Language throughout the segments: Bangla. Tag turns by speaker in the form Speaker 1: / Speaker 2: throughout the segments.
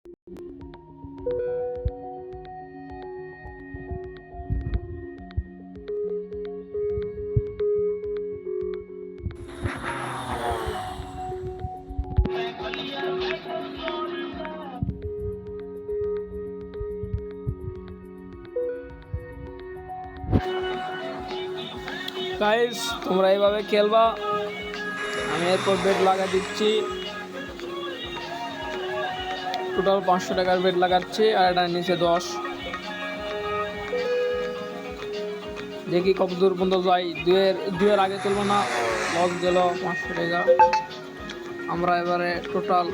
Speaker 1: গাইস তোমরা এইভাবে খেলবা। আমি এরপর বেট লাগা দিচ্ছি, টোটাল 500 টাকার বেট লাগাচ্ছি আর এটা নিচে 10। দেখি কত দূর পর্যন্ত যাই। দুয়ের আগে তুলবো না, লস গেল 500 টাকা। আমরা এবারে টোটাল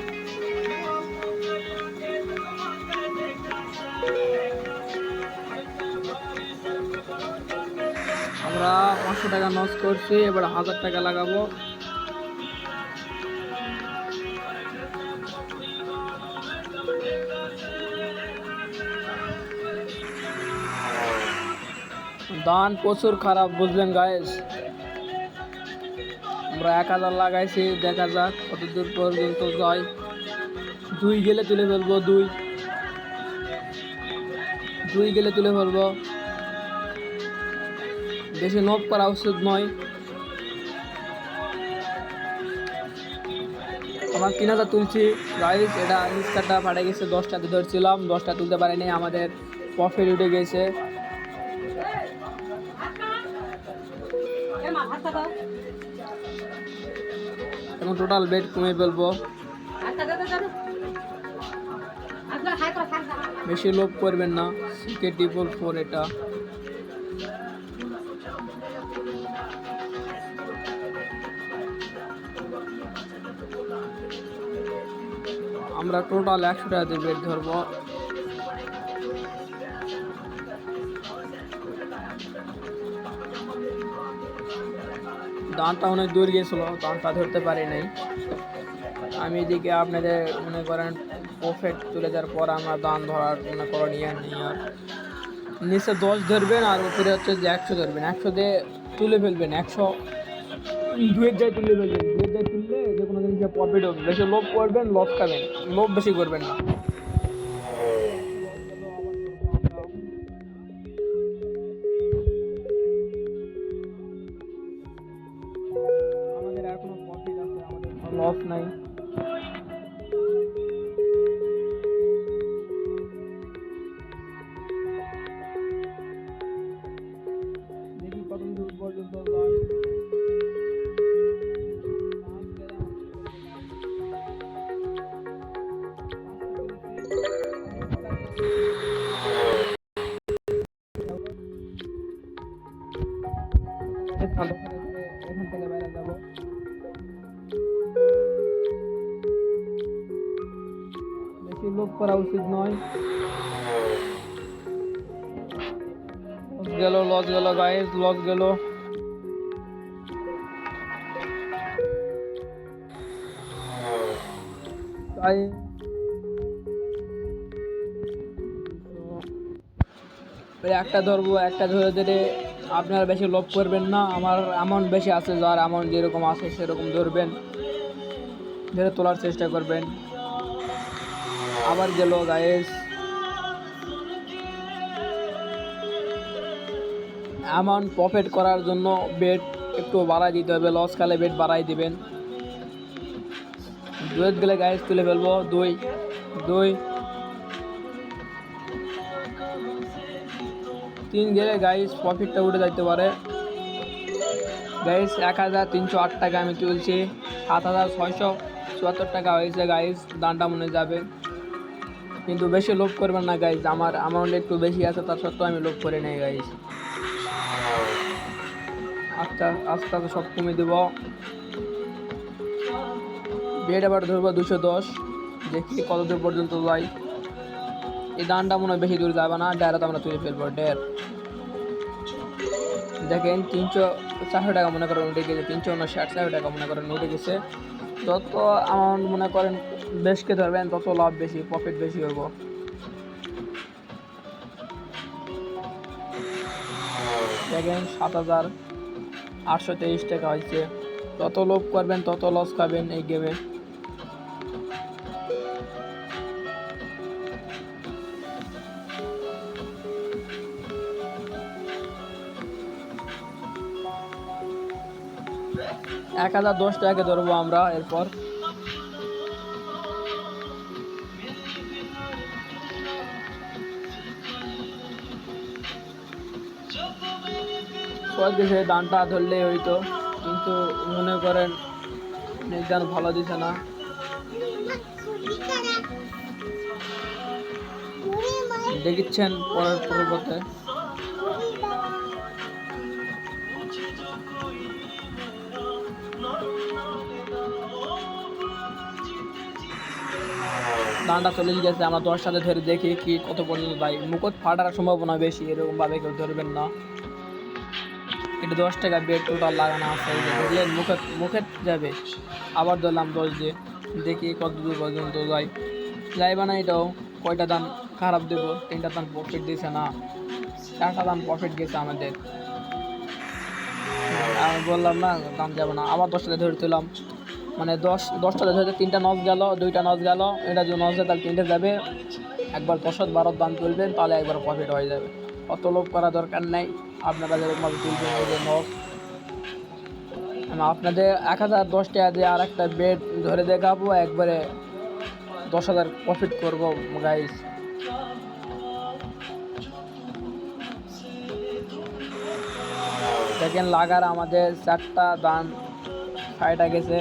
Speaker 1: আমরা 500 টাকা লস করছি, এবার 1000 টাকা লাগাবো। দান প্রচুর খারাপ, বুঝলেন গাইস। আমরা 1000 লাগাইছি, দেখা যাক কত দূর পর্যন্ত যাই। 2 গেলে তুলে ফেলবো, 2 গেলে তুলে ফেলবো। বেশি নক করা উচিত নয়। আমার 3000 তুলছি গাইস, এটা নিচকাটা ফাটে গেছে। 10টাতে ধরছিলাম, 10টা তুলতে পারিনি, আমাদের প্রফিট উঠে গেছে। এখন টোটাল বেট কমে ফেলবো। বেশি লোভ করবেন না, সিকে 444 এটা। আমরা টোটাল 100 টাকা দিয়ে বেট ধরবো। দানটা অনেক দূর গিয়েছিল, দানটা ধরতে পারি নাই আমি। এদিকে আপনাদের মনে করেন প্রফিট তুলে দেওয়ার পর আমরা দান ধরার মনে করেন আর নিচে 10 ধরবেন আর উপরে হচ্ছে যে 100 ধরবেন। 100 দিয়ে তুলে ফেলবেন, 100 2-এর জায়গায় তুলে ফেলবেন। 2-এর জায়গায় তুললে যে কোনো জিনিসে প্রফিট হবে। বেশি লোভ করবেন, লস খাবেন, লোভ বেশি করবেন না। আমাদের এখনো প্রফিট আছে, আমাদের লস নাই। দেখি কত দূর পর্যন্ত যায়। এখান থেকে বাইরে যাবো। বেশি লোভ করা উচিত নয়। লস গেল গাইস, লস গেল। একটা ধরবো, একটা ধরে ধরে আপনারা বেশি লোভ করবেন না। আমার অ্যামাউন্ট বেশি আছে, যার অ্যামাউন্ট যেরকম আছে সেরকম ধরবেন, ধরে তোলার চেষ্টা করবেন। আবার গেল গাইস। অ্যামাউন্ট প্রফিট করার জন্য বেট একটু বাড়াই দিতে হবে, লস খালে বেট বাড়াই দিবেন। 2 গেলে গাইস তুলে ফেলবো। 2 3 গেলে গাইস প্রফিটটা উঠে যাইতে পারে। গাইস 1308 টাকা আমি তুলছি, 7674 টাকা হয়েছে গাইস। দানটা মনে যাবে, কিন্তু বেশি লোভ করবেন না গাইস। আমার অ্যামাউন্ট একটু বেশি আছে, তার সত্ত্বেও আমি লোভ করে নেই গাইস। আস্তে আস্তে সব কমে দেব। বেড আবার ধরবো 210, দেখি কত দূর পর্যন্ত যাই। এই দানটা মনে হয় বেশি দূর যাবে না, ডাইরেক্ট আমরা তুলে ফেলবো। দেখেন 300-400 টাকা মনে করেন উঠে গেছে, 359-400 টাকা মনে করেন উঠে গেছে। যত অ্যামাউন্ট মনে করেন বেশকে ধরবেন তত লাভ বেশি, প্রফিট বেশি হইব। দেখেন 7823 টাকা হয়েছে। যত লোভ করবেন তত লস খাবেন এই গেমে। 1010 টাকাকে ধরবো আমরা। এরপর দেশে দানটা ধরলেই হইতো, কিন্তু মনে করেন দান ভালো দিছে না। দেখিচ্ছেন পরের পর্বতে দানটা চলে গেছে। আমরা 10 সাথে ধরে দেখি কি কত পর্যন্ত যাই। মুকুট ফাটার সম্ভাবনা বেশি, এরকম ভাবে কেউ ধরবেন না। এটা 10 টাকা বেড টোটাল লাগানো আছে। ধরলেন মুখে যাবে। আবার ধরলাম 10 দিয়ে, দেখি কত দূর পর্যন্ত যাইবা না। এটাও কয়টা দান খারাপ দেবো, 3টা দান প্রফিট দিছে না, 4টা দান প্রফিট গেছে আমাদের। আমি বললাম না দাম যাবে না। আবার 10টাতে ধরে তুললাম, মানে 10টাতে ধরে 3টা নজ গেল, 2টা নজ গেল। এটা যদি নজ যায় তাহলে 3টে যাবে। একবার 10-12 দাম তুলবেন, তাহলে একবার প্রফিট হয়ে যাবে। অত লোভ করা দরকার নেই। আপনারা যেরকমভাবে তুলবেন ওই যে নজ। আমি আপনাদের 1010 টাকা দিয়ে আর একটা বেড ধরে দেখাবো, একবারে 10,000 প্রফিট করবো গাইস। দেখেন লাগার আমাদের 4টা দান ফাইটা গেছে।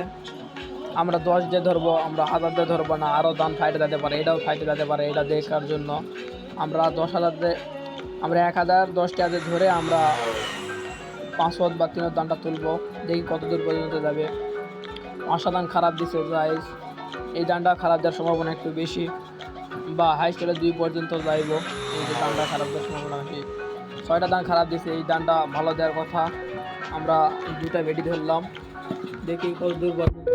Speaker 1: আমরা 10 দিয়ে ধরবো, আমরা 1000 দিয়ে ধরবো না, আরও দান ফাইটে যেতে পারে, এটাও ফাইটে যেতে পারে। এটা দেখার জন্য আমরা 10,000 দিয়ে, আমরা 1010 টাকা দিয়ে ধরে আমরা 500 বা 3 দানটা তুলবো। দেখি কত দূর পর্যন্ত যাবে। 5টা দান খারাপ দিছে গাইস। এই দানটা খারাপ দেওয়ার সম্ভাবনা একটু বেশি, বা হাইস্ট হলে 2 পর্যন্ত যাইব। এই যে দানটা খারাপ দেওয়ার সম্ভাবনা বেশি। 6টা দান খারাপ দিছে, এই দানটা ভালো দেওয়ার কথা। আমরা 2টা বেটি ধরলাম, দেখি কত দূর পর্যন্ত